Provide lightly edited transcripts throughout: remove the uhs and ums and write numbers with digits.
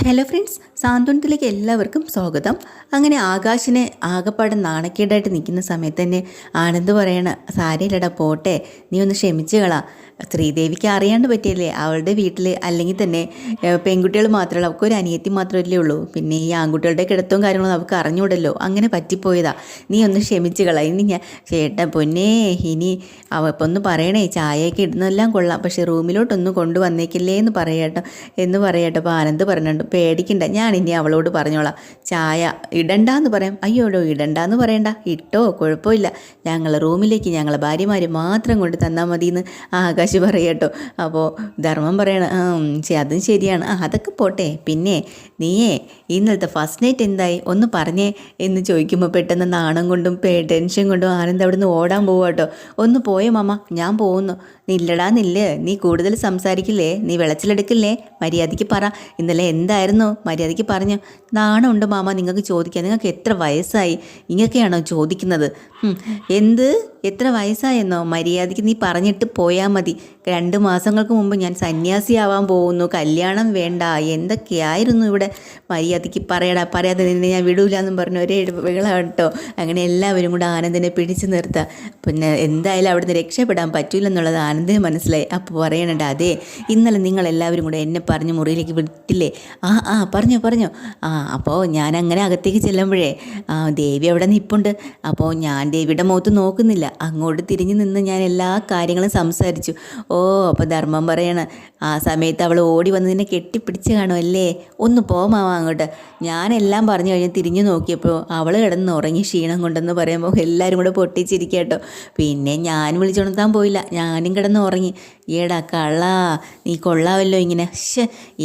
Hello friends, സാന്ത്വനത്തിലേക്ക് എല്ലാവർക്കും സ്വാഗതം. അങ്ങനെ ആകാശിനെ ആകപ്പാടെ നാണക്കേടായിട്ട് നിൽക്കുന്ന സമയത്ത് തന്നെ ആനന്ദ് പറയണ, സാരയില്ലടാ പോട്ടെ, നീ ഒന്ന് ക്ഷമിച്ചു കളാ. ശ്രീദേവിക്ക് അറിയാണ്ട് പറ്റിയല്ലേ, അവളുടെ വീട്ടിൽ അല്ലെങ്കിൽ തന്നെ പെൺകുട്ടികൾ മാത്രമല്ല, അവൾക്ക് ഒരു അനിയത്തി മാത്രമല്ലേ ഉള്ളൂ. പിന്നെ ഈ ആൺകുട്ടികളുടെ കിടത്തവും കാര്യങ്ങളും അവൾക്ക് അറിഞ്ഞൂടല്ലോ, അങ്ങനെ പറ്റിപ്പോയതാ. നീ ഒന്ന് ക്ഷമിച്ചു കളാ. ഇനി ഞാൻ ചേട്ടാ പൊന്നേ, ഇനി ഇപ്പം ഒന്ന് പറയണേ, ചായയൊക്കെ ഇടുന്നതെല്ലാം കൊള്ളാം, പക്ഷേ റൂമിലോട്ടൊന്നും കൊണ്ടുവന്നേക്കില്ലേ എന്ന് പറയട്ടോ. അപ്പോൾ ആനന്ദ് പറഞ്ഞിട്ടുണ്ട്, പേടിക്കണ്ട, ഞാൻ ഇനി അവളോട് പറഞ്ഞോളാം, ചായ ഇടണ്ടെന്ന് പറയാം. അയ്യോടോ, ഇടണ്ടെന്ന് പറയണ്ട, ഇട്ടോ കുഴപ്പമില്ല, ഞങ്ങൾ റൂമിലേക്ക് ഞങ്ങളെ ഭാര്യമാർ മാത്രം കൊണ്ട് തന്നാൽ മതിയെന്ന് ആകാശ് പറയട്ടോ. അപ്പോൾ ധർമ്മം പറയണം, അതും ശരിയാണ്, അതൊക്കെ പോട്ടെ, പിന്നെ നീയേ ഇന്നലത്തെ ഫസ്റ്റ് നൈറ്റ് എന്തായി ഒന്ന് പറഞ്ഞേ എന്ന് ചോദിക്കുമ്പോൾ പെട്ടെന്ന് നാണം കൊണ്ടും ടെൻഷൻ കൊണ്ടും ആനന്ദ് അവിടെ നിന്ന് ഓടാൻ പോവാട്ടോ. ഒന്ന് പോയേ മാമ, ഞാൻ പോകുന്നു. നില്ലടാന്നില്ലേ, നീ കൂടുതൽ സംസാരിക്കില്ലേ, നീ വിളച്ചിലെടുക്കില്ലേ, മര്യാദയ്ക്ക് പറ, ഇന്നലെ എന്തായിരുന്നു മര്യാദയ്ക്ക് പറഞ്ഞു. നാണമുണ്ട് മാമ നിങ്ങൾക്ക് ചോദിക്കാൻ, നിങ്ങൾക്ക് എത്ര വയസ്സായി, ഇങ്ങനെയൊക്കെയാണോ ചോദിക്കുന്നത്? എന്ത് എത്ര വയസ്സായെന്നോ, മര്യാദയ്ക്ക് നീ പറഞ്ഞിട്ട് പോയാൽ മതി. 2 മാസങ്ങൾക്ക് മുമ്പ് ഞാൻ സന്യാസിയാവാൻ പോകുന്നു, കല്യാണം വേണ്ട, എന്തൊക്കെയായിരുന്നു ഇവിടെ, മര്യാദയ്ക്ക് പറയാതെ നിന്നെ ഞാൻ വിടൂല എന്നും പറഞ്ഞ് ഒരേ കേട്ടോ. അങ്ങനെ എല്ലാവരും കൂടെ ആനന്ദിനെ പിടിച്ചു നിർത്തുക. പിന്നെ എന്തായാലും അവിടുന്ന് രക്ഷപ്പെടാൻ പറ്റൂലെന്നുള്ളത് ആനന്ദിന് മനസ്സിലായി. അപ്പോൾ പറയണുണ്ട്, അതെ ഇന്നലെ നിങ്ങളെല്ലാവരും കൂടെ എന്നെ പറഞ്ഞ് മുറിയിലേക്ക് വിട്ടില്ലേ? പറഞ്ഞോ. അപ്പോൾ ഞാൻ അങ്ങനെ അകത്തേക്ക് ചെല്ലുമ്പോഴേ ദേവി അവിടെ നിൽപ്പുണ്ട്. അപ്പോൾ ഞാൻ ദേവിയുടെ മുഖത്ത് നോക്കുന്നില്ല, അങ്ങോട്ട് തിരിഞ്ഞു നിന്ന് ഞാൻ എല്ലാ കാര്യങ്ങളും സംസാരിച്ചു. അപ്പോൾ ധർമ്മം പറയണ, ആ സമയത്ത് അവൾ ഓടി വന്ന് നിന്നെ കെട്ടിപ്പിടിച്ച് കാണുമല്ലേ, ഒന്ന് പോമാവാ അങ്ങോട്ട്. ഞാനെല്ലാം പറഞ്ഞു കഴിഞ്ഞ് തിരിഞ്ഞു നോക്കിയപ്പോൾ അവൾ കിടന്ന് ഉറങ്ങി ക്ഷീണം കൊണ്ടെന്ന് പറയുമ്പോൾ എല്ലാവരും കൂടെ പൊട്ടിച്ചിരിക്കട്ടോ. പിന്നെ ഞാൻ വിളിച്ചുണർത്താൻ പോയില്ല, ഞാനും കിടന്ന് ഉറങ്ങി. ഏടാ കള്ളാ, നീ കൊള്ളാമല്ലോ ഇങ്ങനെ.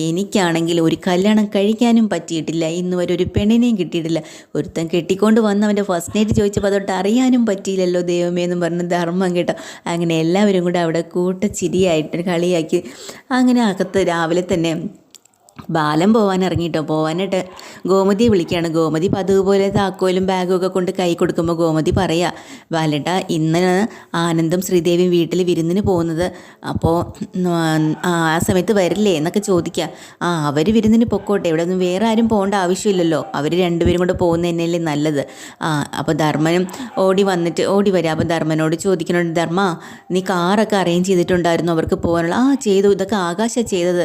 എനിക്കാണെങ്കിൽ ഒരു കല്യാണം കഴിക്കാനും പറ്റിയിട്ടില്ല, ഇന്ന് വരെ ഒരു പെണ്ണിനെയും കിട്ടിയിട്ടില്ല. ഒരുത്തൻ കെട്ടിക്കൊണ്ട് വന്ന് അവൻ്റെ ഫസ്റ്റ് നൈറ്റ് ചോദിച്ചപ്പോൾ അതൊട്ട് അറിയാനും പറ്റിയില്ലല്ലോ ദൈവമേ എന്ന് പറഞ്ഞ് ധർമ്മം കേട്ടോ. അങ്ങനെ എല്ലാവരും കൂടെ അവിടെ കൂട്ടച്ചിരിയായിട്ട് കളിയാക്കി. അങ്ങനെ അകത്ത് രാവിലെ തന്നെ ബാലൻ പോവാനായിട്ട് ഗോമതിയെ വിളിക്കുകയാണ്. ഗോമതി പതുപോലെ താക്കോലും ബാഗും ഒക്കെ കൊണ്ട് കൈ കൊടുക്കുമ്പോൾ ഗോമതി പറയാ, ബാലേട്ടാ ഇന്ന് ആനന്ദും ശ്രീദേവിയും വീട്ടിൽ വിരുന്നിന് പോകുന്നത്, അപ്പോൾ ആ സമയത്ത് വരില്ലേ എന്നൊക്കെ ചോദിക്കുക. അവർ വിരുന്നിന് പൊക്കോട്ടെ, ഇവിടെ ഒന്നും വേറെ ആരും പോകേണ്ട ആവശ്യമില്ലല്ലോ, അവർ രണ്ടുപേരും കൂടെ പോകുന്നത് തന്നെയല്ലേ നല്ലത്. അപ്പോൾ ധർമ്മനും ഓടി വരിക. അപ്പോൾ ധർമ്മനോട് ചോദിക്കുന്നുണ്ട്, ധർമ്മ നീ കാറൊക്കെ അറേഞ്ച് ചെയ്തിട്ടുണ്ടായിരുന്നു അവർക്ക് പോകാനുള്ള? ചെയ്തു, ഇതൊക്കെ ആകാശാണ് ചെയ്തത്.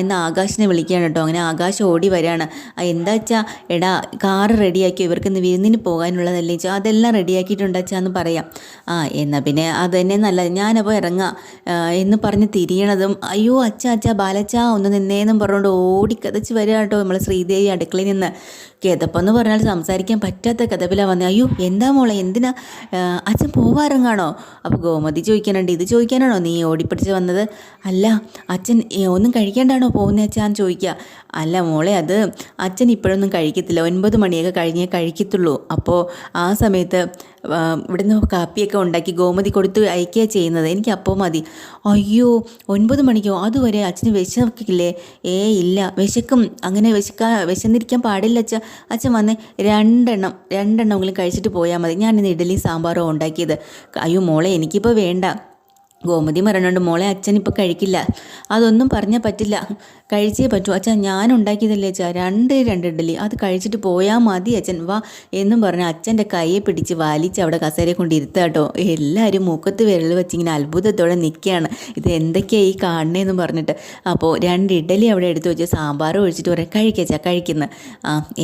ഇന്ന് ആകാശിനെ വിളിക്കുകയാണ് കേട്ടോ. അങ്ങനെ ആകാശം ഓടി വരികയാണ്. എന്താ വെച്ചാൽ, എടാ കാറ് റെഡിയാക്കിയോ, ഇവർക്ക് ഇന്ന് വിരുന്നിന് പോകാനുള്ളതല്ലേ വെച്ചാൽ, അതെല്ലാം റെഡിയാക്കിയിട്ടുണ്ടെന്ന് പറയാം. എന്നാൽ പിന്നെ അത് തന്നെ നല്ലത്, ഞാനപ്പോൾ ഇറങ്ങാം എന്ന് പറഞ്ഞ് തിരിയണതും, അയ്യോ അച്ഛാ ബാലച്ചാ ഒന്ന് നിന്നേന്നും പറഞ്ഞുകൊണ്ട് ഓടിക്കതച്ച് വരിക കേട്ടോ നമ്മൾ ശ്രീദേവി അടുക്കളയിൽ നിന്ന്. കിതപ്പെന്ന് പറഞ്ഞാൽ സംസാരിക്കാൻ പറ്റാത്ത കിതപ്പിലാണ് വന്നത്. അയ്യോ എന്താ മോളെ, എന്തിനാ അച്ഛൻ പോവാറങ്ങാണോ? അപ്പോൾ ഗോമതി ചോദിക്കാനുണ്ട്, ഇത് ചോദിക്കാനാണോ നീ ഓടിപ്പിടിച്ച് വന്നത്? അല്ല അച്ഛൻ ഒന്നും കഴിക്കാണ്ടാണോ പോകുന്നത് അച്ഛാന്ന് ചോദിക്കുക. അല്ല മോളെ, അത് അച്ഛൻ ഇപ്പോഴൊന്നും കഴിക്കത്തില്ല, 9 മണിയൊക്കെ കഴിഞ്ഞേ കഴിക്കത്തുള്ളൂ. അപ്പോൾ ആ സമയത്ത് ഇവിടുന്ന് കാപ്പിയൊക്കെ ഉണ്ടാക്കി ഗോമതി കൊടുത്ത് അയക്കുക ചെയ്യുന്നത്, എനിക്ക് അപ്പോൾ മതി. അയ്യോ 9 മണിക്കോ? അതുവരെ അച്ഛന് വിശക്കില്ലേ? ഇല്ല വിശക്കും, അങ്ങനെ വിശന്നിരിക്കാൻ പാടില്ല അച്ഛൻ. അച്ഛൻ വന്നേ, രണ്ടെണ്ണമെങ്കിലും കഴിച്ചിട്ട് പോയാൽ മതി, ഞാനിന്ന് ഇഡ്ഡലി സാമ്പാറോ ഉണ്ടാക്കിയത്. അയ്യോ മോളെ എനിക്കിപ്പോൾ വേണ്ട. ഗോമതി പറയണുണ്ട്, മോളെ അച്ഛൻ ഇപ്പോൾ കഴിക്കില്ല. അതൊന്നും പറഞ്ഞാൽ പറ്റില്ല, കഴിച്ചേ പറ്റൂ. അച്ഛൻ ഞാൻ ഉണ്ടാക്കിയതല്ലേ അച്ഛാ, രണ്ട് ഇഡ്ഡലി, അത് കഴിച്ചിട്ട് പോയാൽ മതി അച്ഛൻ, വാ എന്നും പറഞ്ഞ് അച്ഛൻ്റെ കൈയെ പിടിച്ച് വലിച്ച് അവിടെ കസേരയെ കൊണ്ട് ഇരുത്തുക കേട്ടോ. എല്ലാവരും മൂക്കത്ത് വിരൽ വെച്ചിങ്ങനെ അത്ഭുതത്തോടെ നിൽക്കുകയാണ്, ഇത് എന്തൊക്കെയാണ് ഈ കാണണേന്ന് പറഞ്ഞിട്ട്. അപ്പോൾ 2 ഇഡ്ഡലി അവിടെ എടുത്ത് വെച്ച് സാമ്പാർ ഒഴിച്ചിട്ട് പറയാം, കഴിക്കച്ചാ കഴിക്കുന്ന.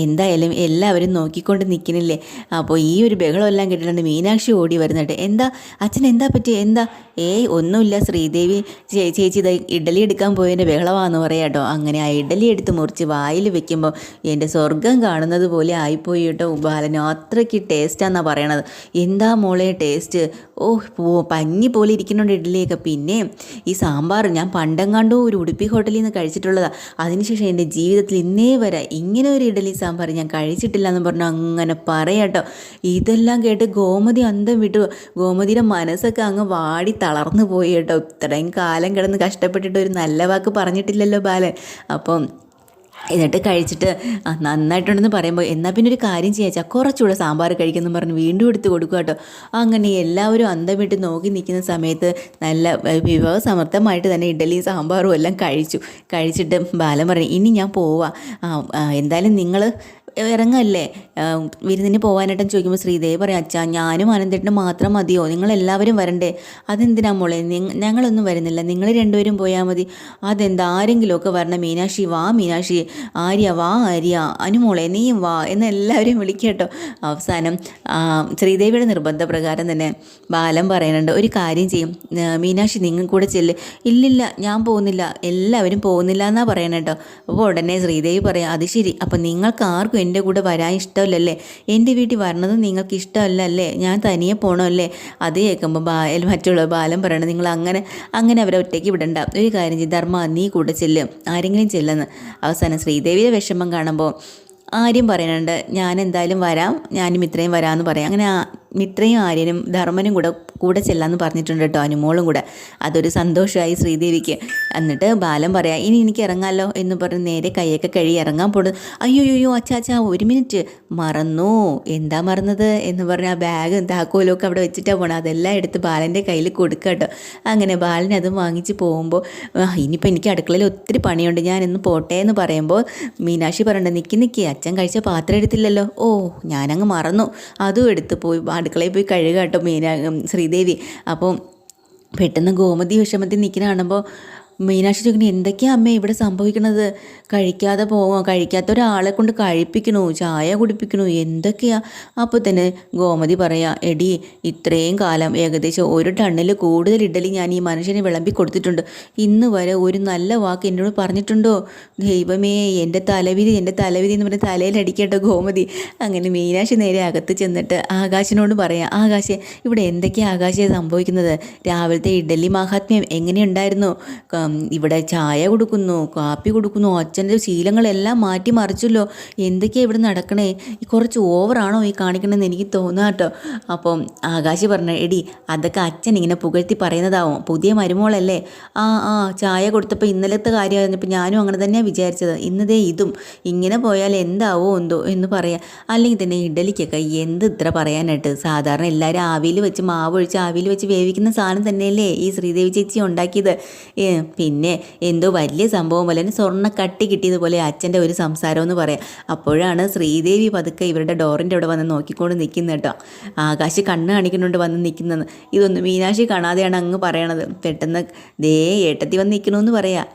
എന്തായാലും എല്ലാവരും നോക്കിക്കൊണ്ട് നിൽക്കുന്നില്ലേ. അപ്പോൾ ഈ ഒരു ബഹളമെല്ലാം കേട്ടിട്ടുണ്ട് മീനാക്ഷി ഓടി വരുന്നുണ്ട്. എന്താ അച്ഛൻ, എന്താ പറ്റി, എന്താ? ഒന്നുമില്ല, ശ്രീദേവി ചേച്ചി ഇഡ്ഡലി എടുക്കാൻ പോയതിൻ്റെ ബഹളമാണെന്ന് പറയാം കേട്ടോ. അങ്ങനെ ആ ഇഡ്ഡലി എടുത്ത് മുറിച്ച് വായിൽ വെക്കുമ്പോൾ എൻ്റെ സ്വർഗം കാണുന്നത് പോലെ ആയിപ്പോയി കേട്ടോ. ബാലന് അത്രയ്ക്ക് ടേസ്റ്റാണെന്നാണ് പറയണത്. എന്താ മോളെ ടേസ്റ്റ്? പഞ്ഞി പോലെ ഇരിക്കുന്നുണ്ട് ഇഡ്ഡലിയൊക്കെ. പിന്നെ ഈ സാമ്പാർ ഞാൻ പണ്ടെങ്ങാണ്ടോ ഒരു ഉടുപ്പി ഹോട്ടലിൽ നിന്ന് കഴിച്ചിട്ടുള്ളതാണ്, അതിനുശേഷം എൻ്റെ ജീവിതത്തിൽ ഇന്നേ വരെ ഇങ്ങനെ ഒരു ഇഡ്ഡലി സാമ്പാർ ഞാൻ കഴിച്ചിട്ടില്ല എന്ന് പറഞ്ഞു അങ്ങനെ പറയാട്ടോ. ഇതെല്ലാം കേട്ട് ഗോമതി അന്തം വിട്ടു. ഗോമതിയുടെ മനസ്സൊക്കെ അങ്ങ് വാടി തളർന്നു പോയി കേട്ടോ. ഇത്രയും കാലം കിടന്ന് കഷ്ടപ്പെട്ടിട്ട് ഒരു നല്ല വാക്ക് പറഞ്ഞിട്ടില്ലല്ലോ ബാലൻ. അപ്പം എന്നിട്ട് കഴിച്ചിട്ട് നന്നായിട്ടുണ്ടെന്ന് പറയുമ്പോൾ എന്നാൽ പിന്നെ ഒരു കാര്യം ചെയ്യാച്ചാ കുറച്ചുകൂടെ സാമ്പാർ കഴിക്കുമെന്ന് പറഞ്ഞ് വീണ്ടും എടുത്ത് കൊടുക്കുക കേട്ടോ. അങ്ങനെ എല്ലാവരും അന്തം വിട്ട് നോക്കി നിൽക്കുന്ന സമയത്ത് നല്ല വിഭവസമൃദ്ധമായിട്ട് തന്നെ ഇഡ്ഡലിയും സാമ്പാറും എല്ലാം കഴിച്ചിട്ട് ബാലൻ പറഞ്ഞു ഇനി ഞാൻ പോവാ, എന്തായാലും നിങ്ങൾ ഇറങ്ങല്ലേ വിരുന്നിന് പോകാനായിട്ടും ചോദിക്കുമ്പോൾ ശ്രീദേവി പറയും അച്ഛാ ഞാനും അനന്തേട്ടനും മാത്രം മതിയോ, നിങ്ങളെല്ലാവരും വരണ്ടേ? അതെന്തിനാ മോളെ, ഞങ്ങളൊന്നും വരുന്നില്ല, നിങ്ങൾ രണ്ടുപേരും പോയാൽ മതി. അതെന്താ ആരെങ്കിലുമൊക്കെ വരണം, മീനാക്ഷി വാ മീനാക്ഷി, ആര്യ വാ ആര്യ, അനുമോളെ നീയും വാ എന്നെല്ലാവരും വിളിക്കട്ടോ. അവസാനം ശ്രീദേവിയുടെ നിർബന്ധപ്രകാരം തന്നെ ബാലൻ പറയുന്നുണ്ട് ഒരു കാര്യം ചെയ്യും മീനാക്ഷി നിങ്ങൾ കൂടെ ചെല്ല്. ഇല്ലില്ല ഞാൻ പോകുന്നില്ല, എല്ലാവരും പോകുന്നില്ല എന്നാ പറയണേട്ടോ. അപ്പോൾ ഉടനെ ശ്രീദേവി പറയാം അത് ശരി, അപ്പം നിങ്ങൾക്ക് ആർക്കും എൻ്റെ കൂടെ വരാൻ ഇഷ്ടമല്ലല്ലേ, എൻ്റെ വീട്ടിൽ വരണത് നിങ്ങൾക്ക് ഇഷ്ടമല്ലല്ലേ, ഞാൻ തനിയെ പോകണമല്ലേ? അത് കേൾക്കുമ്പോൾ മറ്റുള്ള ബാലൻ പറയണത് നിങ്ങൾ അങ്ങനെ അവരെ ഒറ്റയ്ക്ക് വിടണ്ട, ഒരു കാര്യം ചെയ്ത് ധർമ്മ നീ കൂടെ ചെല്ലും, ആരെങ്കിലും ചെല്ലുന്നു. അവസാനം ശ്രീദേവിയുടെ വിഷമം കാണുമ്പോൾ ആര്യം പറയുന്നുണ്ട് ഞാൻ എന്തായാലും വരാം, ഞാനും ഇത്രയും വരാമെന്ന് പറയാം. അങ്ങനെ മിത്രയും ആര്യനും ധർമ്മനും കൂടെ ചെല്ലാമെന്ന് പറഞ്ഞിട്ടുണ്ട് കേട്ടോ, അനുമോളും കൂടെ. അതൊരു സന്തോഷമായി ശ്രീദേവിക്ക്. എന്നിട്ട് ബാലൻ പറയാം ഇനി എനിക്ക് ഇറങ്ങാമല്ലോ എന്ന് പറഞ്ഞ് നേരെ കൈയൊക്കെ കഴുകി ഇറങ്ങാൻ പോകുന്നത്. അയ്യോ അച്ചാ ഒരു മിനിറ്റ് മറന്നു. എന്താ മറന്നത് എന്ന് പറഞ്ഞ് ആ ബാഗും താക്കോലും ഒക്കെ അവിടെ വെച്ചിട്ടാണ് പോകണം. അതെല്ലാം എടുത്ത് ബാലൻ്റെ കയ്യിൽ കൊടുക്കുക കേട്ടോ. അങ്ങനെ ബാലൻ അതും വാങ്ങിച്ച് പോകുമ്പോൾ ഇനിയിപ്പോൾ എനിക്ക് അടുക്കളയിൽ ഒത്തിരി പണിയുണ്ട്, ഞാൻ ഇന്ന് പോട്ടെ എന്ന് പറയുമ്പോൾ മീനാക്ഷി പറയണ്ട നിൽക്കി അച്ഛൻ കഴിച്ച പാത്രം എടുത്തില്ലല്ലോ, ഓ ഞാനങ്ങ് മറന്നു, അതും എടുത്ത് പോയി അടുക്കളയിൽ പോയി കഴുകുക കേട്ടോ ശ്രീദേവി. അപ്പോൾ പെട്ടെന്ന് ഗോമതി വിഷമത്തിൽ നിൽക്കുന്ന കാണുമ്പോൾ മീനാക്ഷി ചോദിക്കണേ എന്തൊക്കെയാ അമ്മേ ഇവിടെ സംഭവിക്കണത്, കഴിക്കാത്ത ഒരാളെ കൊണ്ട് കഴിപ്പിക്കണു, ചായ കുടിപ്പിക്കണു, എന്തൊക്കെയാ? അപ്പോൾ തന്നെ ഗോമതി പറയാ എടി ഇത്രയും കാലം ഏകദേശം 1 ടണ്ണിൽ കൂടുതൽ ഇഡലി ഞാൻ ഈ മനുഷ്യനെ വിളമ്പി കൊടുത്തിട്ടുണ്ട്, ഇന്ന് വരെ ഒരു നല്ല വാക്ക് എന്നോട് പറഞ്ഞിട്ടുണ്ടോ? ദൈവമേ എൻ്റെ തലവിധി എന്ന് പറഞ്ഞ് തലയിലടിക്കട്ടോ ഗോമതി. അങ്ങനെ മീനാക്ഷി നേരെ അകത്ത് ചെന്നിട്ട് ആകാശിനോട് പറയാം ആകാശേ ഇവിടെ എന്തൊക്കെയാണ് ആകാശേ സംഭവിക്കുന്നത്, രാവിലത്തെ ഇഡലി മഹാത്മ്യം എങ്ങനെയുണ്ടായിരുന്നു, ഇവിടെ ചായ കൊടുക്കുന്നു, കാപ്പി കൊടുക്കുന്നു, അച്ഛൻ്റെ ശീലങ്ങളെല്ലാം മാറ്റി മറിച്ചല്ലോ, എന്തൊക്കെയാണ് ഇവിടെ നടക്കണേ, കുറച്ച് ഓവറാണോ ഈ കാണിക്കണമെന്ന് എനിക്ക് തോന്നുക കേട്ടോ. അപ്പം ആകാശ് പറഞ്ഞ എടി അതൊക്കെ അച്ഛൻ ഇങ്ങനെ പുകഴ്ത്തി പറയുന്നതാവും, പുതിയ മരുമോളല്ലേ, ചായ കൊടുത്തപ്പോൾ ഇന്നലത്തെ കാര്യം പറഞ്ഞപ്പോൾ ഞാനും അങ്ങനെ തന്നെയാണ് വിചാരിച്ചത്, ഇന്നതേ ഇതും ഇങ്ങനെ പോയാൽ എന്താവോ എന്തോ എന്ന് പറയാം. അല്ലെങ്കിൽ തന്നെ ഇഡലിക്കൊക്കെ എന്ത് ഇത്ര പറയാനായിട്ട്, സാധാരണ എല്ലാവരും ആവിയിൽ വെച്ച് മാവ് ഒഴിച്ച് ആവിയിൽ വെച്ച് വേവിക്കുന്ന സാധനം തന്നെയല്ലേ ഈ ശ്രീദേവി ചേച്ചി ഉണ്ടാക്കിയത്, പിന്നെ എന്തോ വലിയ സംഭവം പോലെ സ്വർണ്ണ കട്ടി കിട്ടിയതുപോലെ അച്ഛൻ്റെ ഒരു സംസാരം എന്ന് പറയാം. അപ്പോഴാണ് ശ്രീദേവി പതുക്കെ ഇവരുടെ ഡോറിൻ്റെ അവിടെ വന്ന് നോക്കിക്കൊണ്ട് നിൽക്കുന്നത് കേട്ടോ. ആകാശ് കണ്ണ് കാണിക്കുന്നുണ്ട് വന്ന് നിൽക്കുന്നത്, ഇതൊന്നും മീനാക്ഷി കാണാതെയാണ് അങ്ങ് പറയണത്. പെട്ടെന്ന് ദേ ഏട്ടത്തി വന്ന് നിൽക്കണമെന്ന് പറയാം.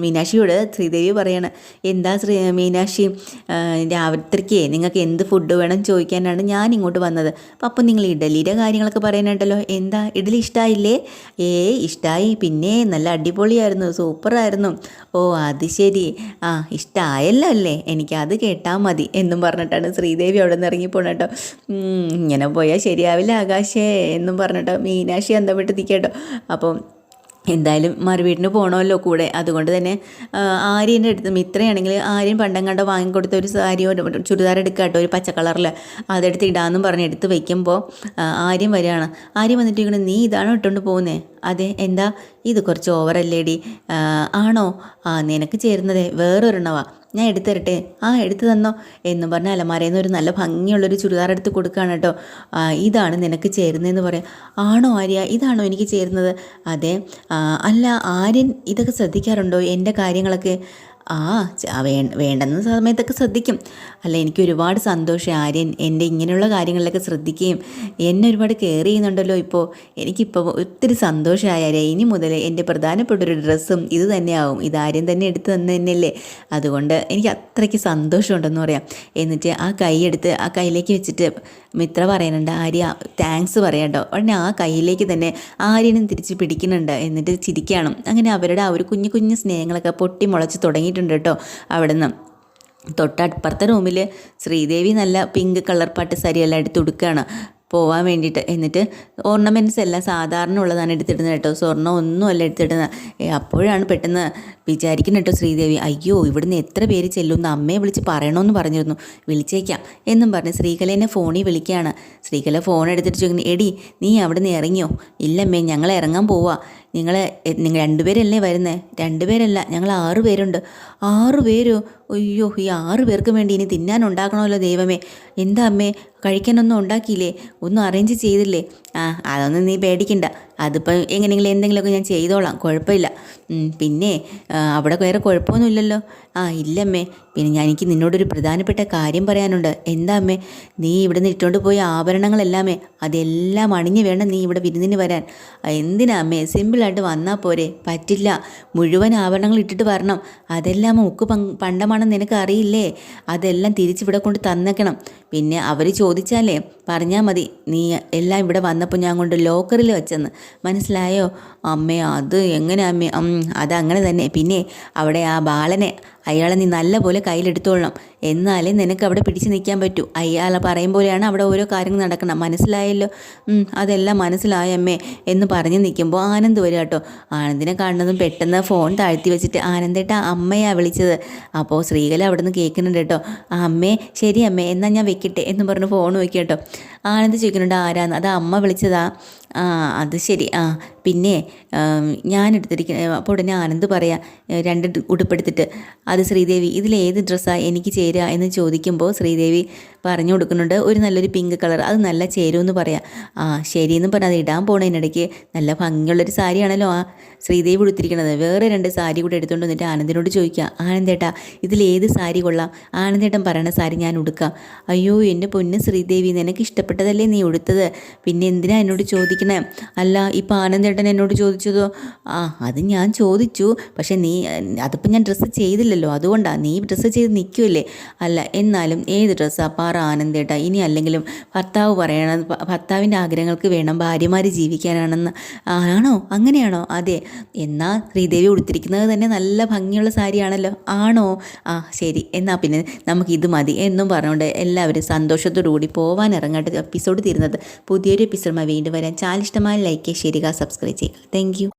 മീനാക്ഷിയോട് ശ്രീദേവി പറയണം എന്താ മീനാക്ഷി രാത്രിക്ക് നിങ്ങൾക്ക് എന്ത് ഫുഡ് വേണം ചോദിക്കാനാണ് ഞാൻ ഇങ്ങോട്ട് വന്നത്. അപ്പം നിങ്ങൾ ഇഡലിയുടെ കാര്യങ്ങളൊക്കെ പറയാനായിട്ടല്ലോ, എന്താ ഇഡലി ഇഷ്ടമായില്ലേ? ഇഷ്ടമായി, പിന്നെ നല്ല അടിപൊളിയായിരുന്നു, സൂപ്പറായിരുന്നു. ഓ അത് ശരി, ഇഷ്ടമായല്ലോ അല്ലേ, എനിക്കത് കേട്ടാൽ മതി എന്നും പറഞ്ഞിട്ടാണ് ശ്രീദേവി അവിടെ നിന്ന് ഇറങ്ങിപ്പോണം കേട്ടോ. ഇങ്ങനെ പോയാൽ ശരിയാവില്ല ആകാശേ എന്നും പറഞ്ഞിട്ടോ മീനാക്ഷി അന്തം വിട്ട് നിൽക്കട്ടോ. അപ്പം എന്തായാലും മറുവീട്ടിന് പോകണമല്ലോ കൂടെ, അതുകൊണ്ട് തന്നെ ആര്യൻ്റെ അടുത്ത് മിത്രയാണെങ്കിൽ ആര്യൻ പണ്ടങ്ങാണ്ടോ വാങ്ങിക്കൊടുത്ത ഒരു സാരിയോ ചുരിദാർ എടുക്കുക കേട്ടോ, ഒരു പച്ച കളറിൽ, അതെടുത്ത് ഇടാമെന്നും പറഞ്ഞ് എടുത്ത് വയ്ക്കുമ്പോൾ ആര്യൻ വരികയാണ്. ആര്യൻ വന്നിട്ട് ഇങ്ങനെ നീ ഇതാണോ ഇട്ടുകൊണ്ട് പോകുന്നേ? അതെ, എന്താ ഇത് കുറച്ച് ഓവറല്ലേടി? ആണോ? നിനക്ക് ചേരുന്നതേ വേറൊരെണ്ണവാ, ഞാൻ എടുത്തു തരട്ടെ? എടുത്തു തന്നോ എന്നും പറഞ്ഞാൽ അലമാരയിൽ നിന്ന് ഒരു നല്ല ഭംഗിയുള്ളൊരു ചുരിദാർ എടുത്ത് കൊടുക്കുകയാണ് കേട്ടോ. ഇതാണ് നിനക്ക് ചേരുന്നതെന്ന് പറയാം. ആണോ ആര്യ, ഇതാണോ എനിക്ക് ചേരുന്നത്? അതെ. അല്ല ആര്യൻ ഇതൊക്കെ ശ്രദ്ധിക്കാറുണ്ടോ എൻ്റെ കാര്യങ്ങളൊക്കെ? വേണ്ടുന്ന സമയത്തൊക്കെ ശ്രദ്ധിക്കും. അല്ല എനിക്ക് ഒരുപാട് സന്തോഷം ആര്യൻ എൻ്റെ ഇങ്ങനെയുള്ള കാര്യങ്ങളിലൊക്കെ ശ്രദ്ധിക്കുകയും എന്നെ ഒരുപാട് കെയർ ചെയ്യുന്നുണ്ടല്ലോ. എനിക്കിപ്പോൾ ഒത്തിരി സന്തോഷമായ ആര്യ. ഇനി മുതൽ എൻ്റെ പ്രധാനപ്പെട്ടൊരു ഡ്രസ്സും ഇത് തന്നെയാവും, ഇത് ആര്യൻ തന്നെ എടുത്ത് തന്നെ തന്നെയല്ലേ, അതുകൊണ്ട് എനിക്ക് അത്രയ്ക്ക് സന്തോഷമുണ്ടെന്ന് പറയാം. എന്നിട്ട് ആ കൈ എടുത്ത് ആ കയ്യിലേക്ക് വെച്ചിട്ട് മിത്ര പറയുന്നുണ്ട് ആര്യ താങ്ക്സ് പറയാട്ടോ. ഉടനെ ആ കയ്യിലേക്ക് തന്നെ ആര്യനും തിരിച്ച് പിടിക്കുന്നുണ്ട്, എന്നിട്ട് ചിരിക്കണം. അങ്ങനെ അവരുടെ ആ ഒരു കുഞ്ഞു കുഞ്ഞു സ്നേഹങ്ങളൊക്കെ പൊട്ടി മുളച്ച് തുടങ്ങിയിട്ടുണ്ട് കേട്ടോ. അവിടെ നിന്ന് തൊട്ടപ്പുറത്തെ റൂമിൽ ശ്രീദേവി നല്ല പിങ്ക് കളർ പട്ട് സാരിയെല്ലാം എടുത്ത് കൊടുക്കുകയാണ് പോവാൻ വേണ്ടിയിട്ട്. എന്നിട്ട് ഓർണമെൻറ്റ്സ് എല്ലാം സാധാരണ ഉള്ളതാണ് എടുത്തിടുന്നത് കേട്ടോ, സ്വർണ്ണം ഒന്നുമല്ല എടുത്തിടുന്നത്. അപ്പോഴാണ് പെട്ടെന്ന് വിചാരിക്കുന്നത് കേട്ടോ ശ്രീദേവി, അയ്യോ ഇവിടുന്ന് എത്ര പേര് ചെല്ലുമെന്ന് അമ്മയെ വിളിച്ച് പറയണമെന്ന് പറഞ്ഞിരുന്നു, വിളിച്ചേക്കാം എന്നും പറഞ്ഞ് ശ്രീകലേനെ ഫോണിൽ വിളിക്കുകയാണ്. ശ്രീകല ഫോൺ എടുത്തിട്ട് ചോദിക്കുന്നു എടി നീ അവിടെ നിന്ന് ഇറങ്ങിയോ? ഇല്ലമ്മേ ഞങ്ങൾ ഇറങ്ങാൻ പോവാ, നിങ്ങൾ 2 പേരല്ലേ വരുന്നേ? 2 പേരല്ല, ഞങ്ങൾ 6 പേരുണ്ട്. 6 പേരോ? അയ്യോ, ഈ 6 പേർക്ക് വേണ്ടി ഇനി തിന്നാൻ ഉണ്ടാക്കണമല്ലോ ദൈവമേ. എന്താ അമ്മേ, കഴിക്കാനൊന്നും ഉണ്ടാക്കിയില്ലേ? ഒന്നും അറേഞ്ച് ചെയ്തില്ലേ? അതൊന്നും നീ പേടിക്കണ്ട, അതിപ്പം എങ്ങനെയെങ്കിലും എന്തെങ്കിലുമൊക്കെ ഞാൻ ചെയ്തോളാം, കുഴപ്പമില്ല. പിന്നെ അവിടെ വേറെ കുഴപ്പമൊന്നുമില്ലല്ലോ? ഇല്ലമ്മേ. പിന്നെ എനിക്ക് നിന്നോടൊരു പ്രധാനപ്പെട്ട കാര്യം പറയാനുണ്ട്. എന്താ അമ്മേ? നീ ഇവിടെ നിന്ന് ഇട്ടുകൊണ്ട് പോയ ആഭരണങ്ങളെല്ലാമേ, അതെല്ലാം അണിഞ്ഞ് വേണം നീ ഇവിടെ വിരുന്നിന് വരാൻ. എന്തിനാ അമ്മേ? സിമ്പിളായിട്ട് വന്നാൽ പോരെ? പറ്റില്ല, മുഴുവൻ ആഭരണങ്ങൾ ഇട്ടിട്ട് വരണം. അതെല്ലാം മുക്ക് പണ്ടമാണെന്ന് നിനക്ക് അറിയില്ലേ? അതെല്ലാം തിരിച്ചിവിടെ കൊണ്ട് തന്നേക്കണം. പിന്നെ അവർ ചോദിച്ചാലേ പറഞ്ഞാൽ മതി, നീ എല്ലാം ഇവിടെ വന്നപ്പോൾ ഞാൻ കൊണ്ട് ലോക്കറിൽ വെച്ചെന്ന്. മനസ്സിലായോ? അമ്മേ, അത് എങ്ങനെ അമ്മേ? അതങ്ങനെ തന്നെ. പിന്നെ അവിടെ ആ ബാലനെ, അയാളെ നീ നല്ല പോലെ കയ്യിലെടുത്തോളണം. എന്നാലേ നിനക്ക് അവിടെ പിടിച്ച് നിൽക്കാൻ പറ്റൂ. അയാളെ പറയും പോലെയാണ് അവിടെ ഓരോ കാര്യങ്ങൾ നടക്കണം. മനസ്സിലായല്ലോ? അതെല്ലാം മനസ്സിലായമ്മേ എന്ന് പറഞ്ഞ് നിൽക്കുമ്പോൾ ആനന്ദ് വരിക കേട്ടോ. ആനന്ദിനെ കാണുന്നതും പെട്ടെന്ന് ഫോൺ താഴ്ത്തി വെച്ചിട്ട്, ആനന്ദേട്ടാ, അമ്മയാ വിളിച്ചത്. അപ്പോൾ ശ്രീകല അവിടെ നിന്ന് കേൾക്കുന്നുണ്ട് കേട്ടോ. അമ്മേ, ശരി അമ്മേ, എന്നാൽ ഞാൻ വെക്കട്ടെ എന്ന് പറഞ്ഞ് ഫോൺ വയ്ക്കുക കേട്ടോ. ആനന്ദ് ചോദിക്കുന്നുണ്ട്, ആരാന്ന്? അത് അമ്മ വിളിച്ചതാ. അത് ശരി. പിന്നെ ഞാൻ എടുത്തിരിക്കുന്ന. അപ്പോൾ ഉടനെ ആനന്ദ് പറയാം, 2 ഉടുപ്പെടുത്തിട്ട്, അത് ശ്രീദേവി, ഇതിലേത് ഡ്രസ്സാണ് എനിക്ക് ചേരുക എന്ന് ചോദിക്കുമ്പോൾ ശ്രീദേവി പറഞ്ഞു കൊടുക്കുന്നുണ്ട്, ഒരു നല്ലൊരു പിങ്ക് കളർ, അത് നല്ല ചേരുമെന്ന് പറയാം. ശരിയെന്ന് പറഞ്ഞാൽ അത് ഇടാൻ പോണതിനിടയ്ക്ക് നല്ല ഭംഗിയുള്ളൊരു സാരിയാണല്ലോ ശ്രീദേവി ഉടുത്തിരിക്കുന്നത്. വേറെ 2 സാരി കൂടെ എടുത്തുകൊണ്ട് വന്നിട്ട് ആനന്ദിനോട് ചോദിക്കുക, ആനന്ദേട്ടാ, ഇതിലേത് സാരി കൊള്ളാം? ആനന്ദേട്ടൻ പറയണ സാരി ഞാൻ ഉടുക്കാം. അയ്യോ എൻ്റെ പൊന്ന് ശ്രീദേവി, നിനക്ക് ഇഷ്ടപ്പെട്ടതല്ലേ നീ ഉടുത്തത്, പിന്നെ എന്തിനാ എന്നോട് ചോദിക്കണേ? അല്ല, ഇപ്പം ആനന്ദേട്ടൻ എന്നോട് ചോദിച്ചതോ? അത് ഞാൻ ചോദിച്ചു, പക്ഷെ അതിപ്പോൾ ഞാൻ ഡ്രസ്സ് ചെയ്തില്ലല്ലോ, അതുകൊണ്ടാണ്. നീ ഡ്രസ്സ് ചെയ്ത് നിൽക്കുമല്ലേ? അല്ല, എന്നാലും ഏത് ഡ്രസ്സാ പാറ ആനന്ദേട്ടാ? ഇനി അല്ലെങ്കിലും ഭർത്താവിൻ്റെ ആഗ്രഹങ്ങൾക്ക് വേണം ഭാര്യമാർ ജീവിക്കാനാണെന്ന്. ആണോ? അങ്ങനെയാണോ? അതെ. എന്നാൽ ശ്രീദേവി ഉടുത്തിരിക്കുന്നത് തന്നെ നല്ല ഭംഗിയുള്ള സാരിയാണല്ലോ. ആണോ? ശരി, എന്നാൽ പിന്നെ നമുക്കിത് മതി എന്നും പറഞ്ഞുകൊണ്ട് എല്ലാവരും സന്തോഷത്തോടു കൂടി പോകാൻ ഇറങ്ങാട്ട് എപ്പിസോഡ് തീരുന്നത്. പുതിയൊരു എപ്പിസോഡുമായി വീണ്ടും വരാൻ. ചാനൽ ഇഷ്ടമായ ലൈക്ക് ചെയ്യുക, സബ്സ്ക്രൈബ് ചെയ്യുക. Thank you.